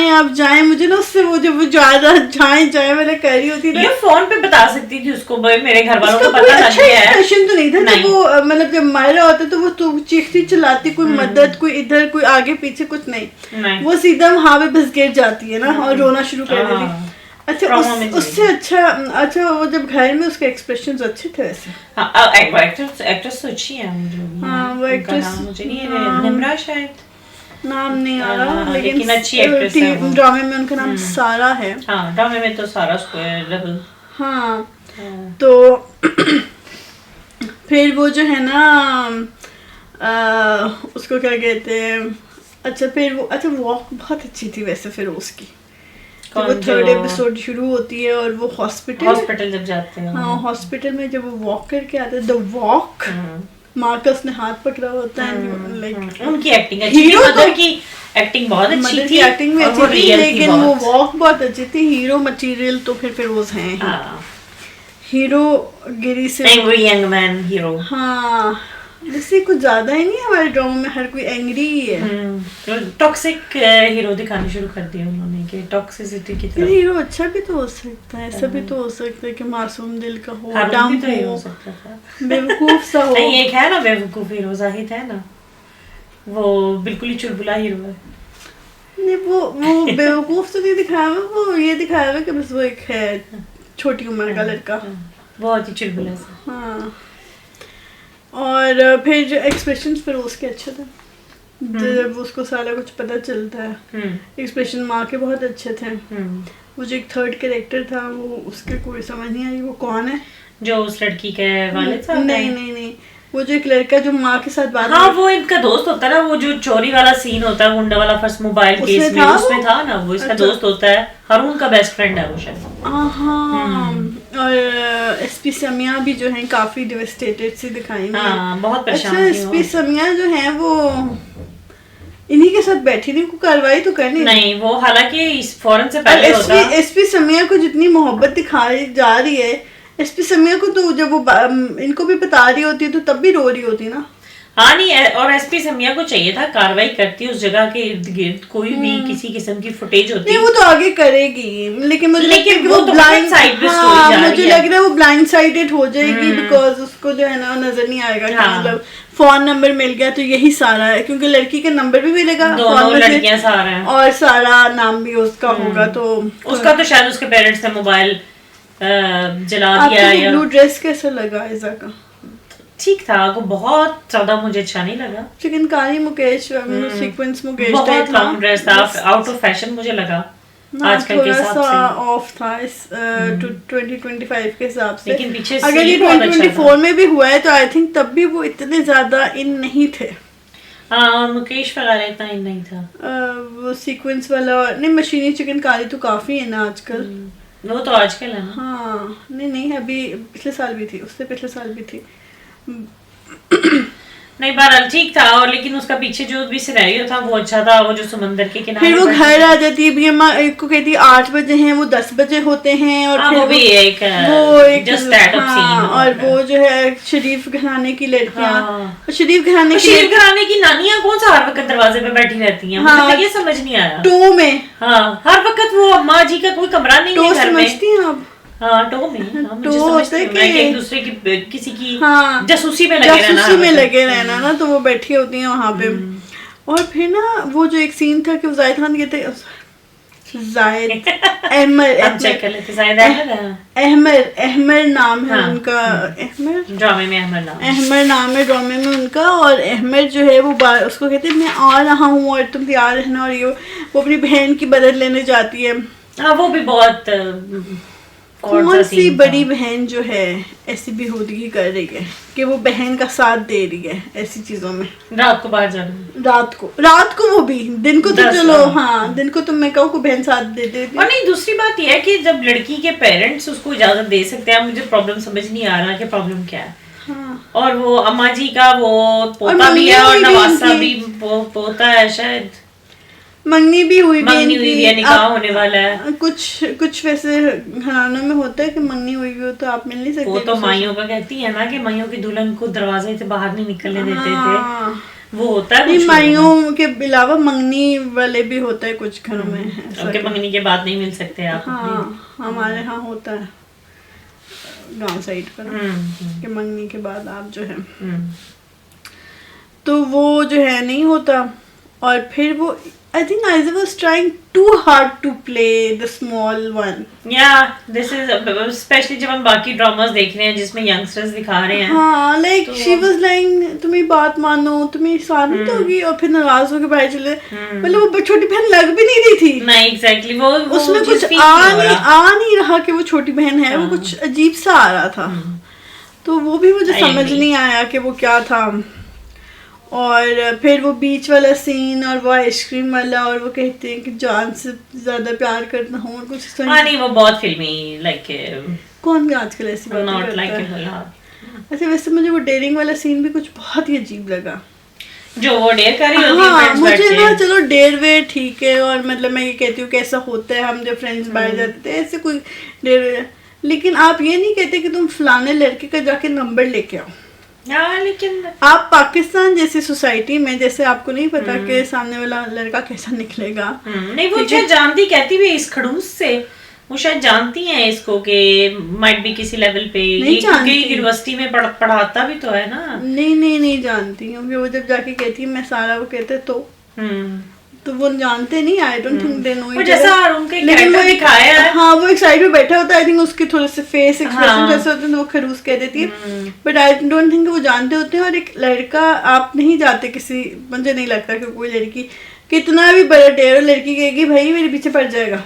अब जाएं, मुझे ना उससे वो जब वो ज्यादा जाएं वाला कह रही होती ना, ये फोन पे बता सकती थी उसको, भाई मेरे घर वालों को उसका कोई पता लग अच्छा गया है। एक्सप्रेशन तो नहीं था नहीं। जब वो मतलब जब मार रहा होता तो वो तो चीखती चिल्लाती, कोई मदद, कोई इधर, कोई आगे पीछे, कुछ नहीं। नहीं। वो सीधा वहां पे बस गिर जाती है ना, और रोना शुरू कर देती। हाँ। अच्छा Trauma में उससे अच्छा वो जब घर में उसके एक्सप्रेशंस अच्छे थे वैसे। हाँ एक्ट्रेस तो अच्छी है जो हाँ, वो उनका actress, नाम मुझे नहीं है, निम्रा शायद नाम नहीं आ रहा, हाँ, लेकिन लेकिन अच्छी एक्ट्रेस है वो। ड्रामे में उनका नाम सारा है। हाँ, ड्रामे में तो सारा स्क्वायर डबल। हाँ तो फिर वो जो है ना उसको क्या कहते हैं, अच्छा फिर वो वॉक बहुत अच्छी थी वैसे फिर उसकी, जब वो थर्ड एपिसोड शुरू होती है और वो हॉस्पिटल जब जाते हैं। हाँ हॉस्पिटल में जब वो वॉक करके आते हैं, द वॉक, मार्कस ने हाथ पकड़ा होता है, लाइक उनकी एक्टिंग अच्छी थी, मदर की एक्टिंग बहुत अच्छी मदर थी, की एक्टिंग में अच्छी थी, लेकिन वो वॉक बहुत अच्छी थी। हीरो मटेरियल तो फिर वो हैं ही। हीरो गिरी से एंग्री यंग मैन हीरो। हाँ वैसे कुछ ज्यादा ही नहीं है हमारे ड्रामा में, हर कोई एंग्री ही है। टॉक्सिक हीरो दिखाने शुरू कर दिया उन्होंने कि टॉक्सिसिटी की तरफ। हीरो अच्छा भी तो हो सकता है, ऐसा भी तो हो सकता है कि मासूम दिल का हो, डाउन हो सकता था, बेवकूफ सा हो। नहीं एक है ना बेवकूफ हीरो, जाहिद है ना, वो बिल्कुल ही चुलबुला हीरो है। नहीं वो बेवकूफ तो नहीं दिखाया हुआ, वो ये दिखाया हुआ कि बस वो एक है छोटी उम्र का लड़का, बहुत ही चुलबुला सा। हाँ और फिर जो एक्सप्रेशंस फिर उसके अच्छे थे, जब उसको सारा कुछ पता चलता है, एक्सप्रेशन माँ के बहुत अच्छे थे। वो जो एक थर्ड कैरेक्टर था वो उसके कोई समझ नहीं आई वो कौन है, जो उस लड़की के वालिद साहब। नहीं वो जो एक लड़का जो माँ के साथ बात, हाँ वो इनका दोस्त होता है ना, वो जो चोरी वाला सीन होता है, गुंडा वाला फर्स्ट मोबाइल केस में, उसमें था ना वो इसका दोस्त होता है, हारून का बेस्ट फ्रेंड है वो शायद। हाँ और एसपी समिया भी जो है काफी डिवास्टेटेड सी दिखाई है। हाँ बहुत परेशान अच्छा एसपी समिया जो है वो इन्हीं के साथ बैठी नहीं, को कार्रवाई तो करनी नहीं, वो हालांकि फौरन से पहले होता। एसपी समिया को जितनी मोहब्बत दिखाई जा रही है, एसपी समिया को तो जब वो इनको भी बता रही होती है तो तब भी रो रही होती ना। हाँ नहीं, और एसपी समिया को चाहिए था कार्रवाई करती उस जगह के इर्द गिर्द कोई भी किसी किस्म की फुटेज होती। नहीं वो तो आगे करेगी, लेकिन मुझे लगता है कि वो तो ब्लाइंड साइड पे हाँ, स्टोरी जा रही मुझे लग रहा है वो ब्लाइंड साइडेड हो जाएगी, बिकॉज उसको जो है ना नजर नहीं आएगा कि मतलब फोन नंबर मिल गया तो यही सारा है, क्योंकि लड़की का नंबर भी मिलेगा, दोनों लड़कियां सारा है, और सारा नाम भी उसका होगा। तो उसका तो शायद उसके पेरेंट्स ने मोबाइल जला दिया। या ब्लू ड्रेस कैसा लगा ऐसा का? ठीक था, वो बहुत ज्यादा मुझे अच्छा नहीं लगा। चिकनकारी मुकेश सीक्वेंस मुकेश बहुत लॉन्ग ड्रेस था, आउट ऑफ फैशन मुझे लगा आजकल के हिसाब से, ऑफ था इस 2025 के हिसाब से। लेकिन पीछे अगर ये 2024 में भी हुआ है तो आई थिंक तब भी वो इतने ज्यादा इन नहीं थे। हाँ मुकेश वगैरह इतना ही नहीं था। वो सीक्वेंस वाला नहीं, मशीनी चिकन कारी तो काफी है ना आजकल। वो तो आजकल है ना। हाँ नहीं अभी पिछले साल भी थी, उससे पिछले साल भी थी। नहीं बहरहाल ठीक था, और लेकिन उसका पीछे जो भी सिनेरियो था वो अच्छा था, वो जो समंदर के किनारे फिर वो घर आ जाती है, भी अम्मा एक को कहती है 8 बजे हैं, वो 10 बजे होते हैं, और फिर वो भी एक just that of scene और वो जो है शरीफ घराने की लड़कियां, शरीफ शरीफ घराने की नानियां कौन सा हर वक्त दरवाजे पे बैठी रहती हैं, मुझे तो ये समझ नहीं आया। टो में हर वक्त वो अम्मा जी का कोई कमरा नहीं है घर में। समझती हैं आप? हाँ टो में, मुझे समझते हैं कि एक दूसरे की किसी की जासूसी में लगे रहना ना, तो वो बैठी होती हैं वहाँ पे। और फिर ना वो जो एक सीन था कि वो जाहिद खान कहते अहमर नाम है उनका, ड्रामे में अहमर नाम है ड्रामे में उनका, और अहमर जो है वो उसको कहते हैं मैं आ रहा हूँ और तुम तैयार रहना, और ये वो अपनी बहन की मदद लेने जाती है। वो भी बहुत कौन सी बड़ी बहन जो है ऐसी बेहूदगी कर रही है कि वो बहन का साथ दे रही है ऐसी चीजों में, रात को बाहर जाना, रात को वो भी, दिन को तो चलो हाँ दिन को तो मैं कहूँ को बहन साथ दे देती। और नहीं दूसरी बात यह है कि जब लड़की के पेरेंट्स उसको इजाजत दे सकते हैं, मुझे प्रॉब्लम समझ नहीं आ रहा कि प्रॉब्लम क्या है। हाँ। और वो अम्मा जी का वो पोता भी है और नवासा भी पोता है, शायद मंगनी भी हुई है, निकाह होने वाला है। कुछ वैसे घरानों में होता है कि मंगनी हुई भी हो तो आप मिल नहीं सकते। वो तो माइयों का कहती है ना कि माइयों की दुल्हन को दरवाजे से बाहर नहीं निकलने देते थे, वो होता है। माइयों के अलावा मंगनी वाले भी होता है कुछ घरों में, उनके मंगनी के बाद नहीं मिल सकते आप। हाँ हमारे यहाँ होता है गांव साइड पर कि मंगनी के बाद आप जो है, तो वो जो है नहीं होता। और फिर वो I think Isaac was trying too hard to play the small one. Yeah, this is especially जब हम बाकी ड्रामास देख रहे हैं जिसमें यंगस्टर्स दिखा रहे हैं। हाँ, like she was like तुम्हें बात मानो, तुम्हें शादी तो होगी, और फिर नाराज होकर बाहर चले। मतलब वो छोटी बहन लग भी नहीं रही थी। नहीं exactly वो उसमें कुछ आ नहीं रहा कि वो छोटी बहन है, वो कुछ अजीब सा आ रहा था। तो वो भी मुझे समझ नहीं आया कि वो क्या था। और फिर वो बीच वाला सीन और वो आइसक्रीम वाला, और वो कहते हैं कि जान से ज्यादा प्यार करता हूँ और कुछ नहीं, वो बहुत फिल्मी लाइक कौन भी आजकल ऐसी बात करता है। अच्छा वैसे मुझे वो डेयरिंग वाला सीन भी कुछ बहुत ही अजीब लगा, जो वो डेयर कर रही होती है। हाँ, मुझे ना चलो डेयर वे ठीक है, और मतलब मैं ये कहती हूँ कि ऐसा होता है, हम जब फ्रेंड्स बाहर जाते थे ऐसे कोई डेयर, लेकिन आप ये नहीं कहते कि तुम फलाने लड़के का जाके नंबर लेके आओ। लेकिन आप पाकिस्तान जैसी सोसाइटी में, जैसे आपको नहीं पता कि सामने वाला लड़का कैसा निकलेगा। नहीं वो शायद जानती, कहती भी इस खड़ूस से वो शायद जानती हैं इसको कि माइट भी किसी लेवल पे, यूनिवर्सिटी में पढ़ाता भी तो है ना। नहीं जानती, क्योंकि वो जब जाके कहती है मैं सारा, वो कहते तो वो जानते नहीं, I don't think they know. जैसा उनके कैरेक्टर दिखाया है, हाँ वो एक साइड में बैठा होता है, आई थिंक उसके थोड़े से फेस एक्सप्रेशन जैसे होते हैं, वो खरूस कह देती है, बट आई डोंट थिंक वो जानते होते हैं। और एक लड़का, आप नहीं जाते किसी, मुझे नहीं लगता कि कोई लड़की कितना भी बड़ा डेयर लड़की कहेगी भाई मेरे पीछे पड़ जाएगा,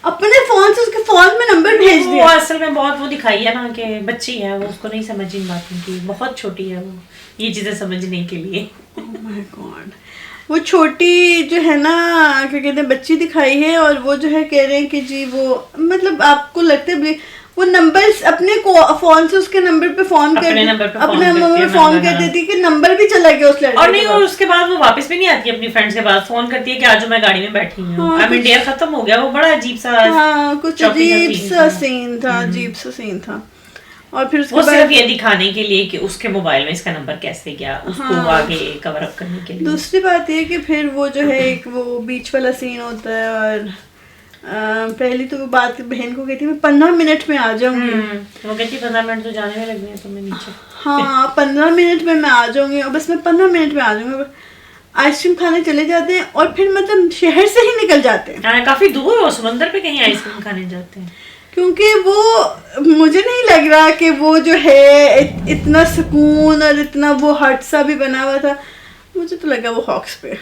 अपने फोन से उसके फोन में नंबर भेज दिया। असल में बहुत वो दिखाई है ना कि बच्ची है, वो उसको नहीं समझ इन बातों की, बहुत छोटी है वो ये चीजें समझने के लिए। ओह माय गॉड, वो छोटी जो है ना क्या कहते हैं बच्ची दिखाई है, और वो जो है कह रहे हैं कि जी वो मतलब आपको लगता है वो नंबर अपने फोन से उसके नंबर पे फोन कर अपने नंबर पे फोन कर देती कि नंबर भी चला गया उस लड़के। और नहीं, और उसके बाद वो वापस भी नहीं आती अपनी फ्रेंड्स के पास, फोन करती है कि आज मैं गाड़ी में बैठी हूँ, आई मीन डेयर खत्म हो गया। वो बड़ा अजीब सा, हाँ कुछ अजीब सा सीन था, अजीब सा सीन था। और फिर वो सिर्फ ये दिखाने के लिए कि उसके मोबाइल में इसका नंबर कैसे गया, उसको आगे कवर अप करने के लिए। दूसरी बात ये कि फिर वो जो है एक वो बीच वाला सीन होता है, और पहली तो वो बात बहन को कहती है मैं 15 मिनट में आ जाऊंगी, वो कहती 15 मिनट तो जाने में लगने हैं तुम्हें नीचे। हाँ 15 मिनट में मैं आ जाऊंगी, और बस मैं 15 मिनट में आ जाऊंगी। आइसक्रीम खाने चले जाते हैं, और फिर मतलब शहर से ही निकल जाते हैं, काफी दूर हो समंदर पे कहीं आइसक्रीम खाने जाते हैं, क्योंकि वो मुझे नहीं लग रहा कि वो जो है इतना सुकून और इतना वो हट सा भी बना हुआ था। मुझे तो लगा वो हॉक्स पे,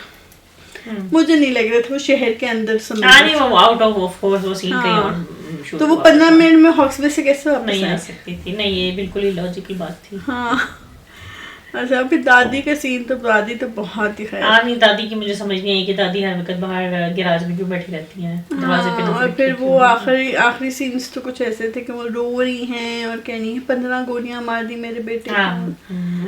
मुझे नहीं लग रहा था वो शहर के अंदर नहीं, वो आउट ऑफ कोर्स वो सीन कहीं और, तो वो 15 मिनट में हॉक्स पे से कैसे वापस नहीं आ सकती थी। नहीं, ये बिल्कुल ही लॉजिकल बात थी। हाँ अच्छा फिर दादी का सीन तो दादी तो बहुत ही खैर। हाँ नहीं, दादी की मुझे समझ नहीं आई कि दादी हर वक्त बाहर गैराज में क्यों बैठी रहती हैं दरवाजे पे। हाँ, और फिर वो आखिरी सीन्स तो कुछ ऐसे थे कि वो रो रही हैं और कह रही हैं 15 गोलियां मार दी मेरे बेटे को। हाँ,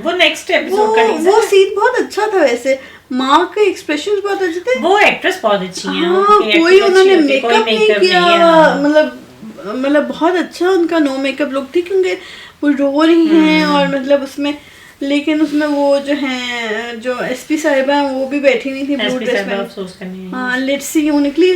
वो नेक्स्ट एपिसोड का टीजर वो सीन बहुत अच्छा था वैसे, माँ के एक्सप्रेशंस बहुत अच्छे थे। वो एक्ट्रेस बहुत अच्छी है। हाँ, कोई उन्होंने मेकअप नहीं किया, मतलब बहुत अच्छा उनका नो मेकअप लुक थी, क्योंकि वो रो रही हैं और मतलब उसमें, लेकिन उसमें वो जो है जो एसपी साहिबा हैं वो भी बैठी नहीं थी ब्लू ड्रेस में। अफसोस करने। हाँ, लेट्स सी वो निकली।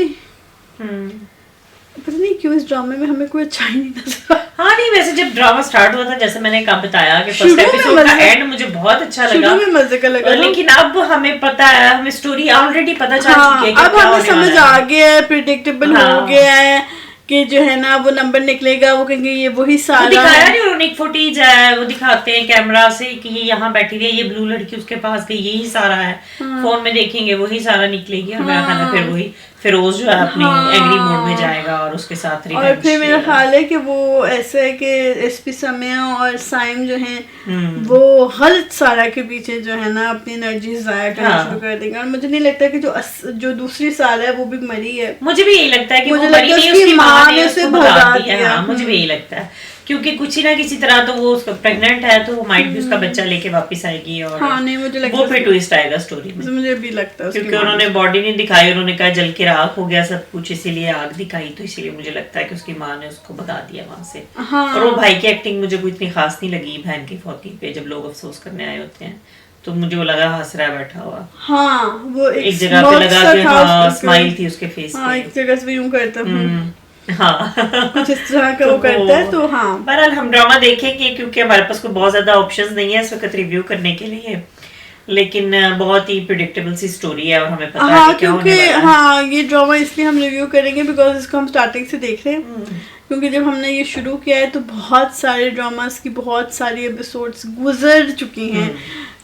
पता नहीं क्यों इस ड्रामे में हमें कोई अच्छा ही नहीं नजर आया। हाँ नहीं, वैसे जब ड्रामा स्टार्ट हुआ था, जैसे मैंने कब बताया कि फर्स्ट एपिसोड का एंड मुझे बहुत अच्छा लगा, शुरू में मजे का लगा, लेकिन अब हमें पता है, हमें स्टोरी ऑलरेडी पता चल चुकी है कि अब हमें समझ आ गया है, प्रिडिक्टेबल हो गया है कि जो है ना वो नंबर निकलेगा, वो कहेंगे ये वही सारा दिखाया नहीं उन्होंने, एक फुटेज है वो दिखाते हैं कैमरा से कि ये यहाँ बैठी हुई है, ये ब्लू लड़की उसके पास गई, यही सारा है। फोन में देखेंगे वही सारा निकलेगी, और मेरा ख्याल है फिर वही फिरोज जो है अपनी एंग्री मोड में जाएगा और उसके साथ रिवेंज। और फिर मेरा ख्याल है कि वो ऐसे है कि एसपी समिया और साइम जो हैं वो हर सारा के पीछे जो है ना अपनी एनर्जी जाया करना शुरू कर देंगे। और मुझे नहीं लगता कि जो दूसरी साल है वो भी मरी है, मुझे भी यही लगता है कि मुझे वो मरी नहीं, उसकी माँ ने उसे भगा दिया। हाँ, मुझे भी यही लगता है, क्योंकि कुछ ही ना किसी तरह तो वो उसका प्रेग्नेंट है, तो वो माइट भी उसका बच्चा लेके वापस आएगी, और हाँ, नहीं मुझे लगता वो फिर ट्विस्ट आएगा स्टोरी में। मुझे भी लगता है क्योंकि उन्होंने बॉडी नहीं दिखाई, उन्होंने कहा जल के राख हो गया सब कुछ, इसीलिए आग दिखाई, तो इसीलिए मुझे लगता है कि उसकी माँ ने उसको भगा दिया वहां से। और वो भाई की एक्टिंग मुझे कोई इतनी खास नहीं लगी बहन की फौती पे, जब लोग अफसोस करने आए होते हैं तो मुझे वो लगा हंस रहा है बैठा हुआ। हाँ, वो एक जगह पे लगा कि हाँ स्माइल थी उसके फेस पे, एक जगह से यूं करता हाँ कुछ इस तरह का वो करता है। तो हाँ, बहरहाल हम ड्रामा देखेंगे, क्योंकि हमारे पास कोई बहुत ज्यादा ऑप्शंस नहीं है इस वक्त रिव्यू करने के लिए, लेकिन बहुत ही प्रिडिक्टेबल सी स्टोरी है और हमें पता है क्या होने वाला है। हाँ, ये ड्रामा इसलिए हम रिव्यू करेंगे बिकॉज इसको हम स्टार्टिंग से देख रहे हैं, क्योंकि जब हमने ये शुरू किया है तो बहुत सारे ड्रामास की बहुत सारी एपिसोड्स गुजर चुकी हैं।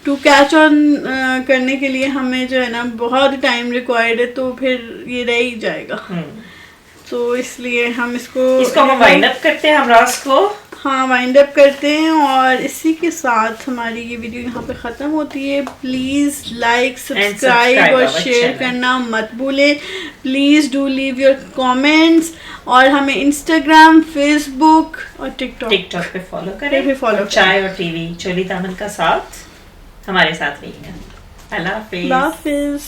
टू कैच ऑन करने के लिए हमें जो है ना बहुत टाइम रिक्वायर्ड है, तो फिर ये रह ही जाएगा। तो इसलिए हम इसको हम वाइंड अप करते हैं, हम रास को वाइंड अप करते हैं, और इसी के साथ हमारी ये वीडियो यहाँ पे ख़त्म होती है। प्लीज़ लाइक, सब्सक्राइब और शेयर करना मत भूलें। Please do leave your comments, और हमें इंस्टाग्राम, फेसबुक और टिकटॉक पे फॉलो करें। चाय और टीवी चोली दामन का साथ हमारे साथ रहिएगा। अल्लाह हाफिज़।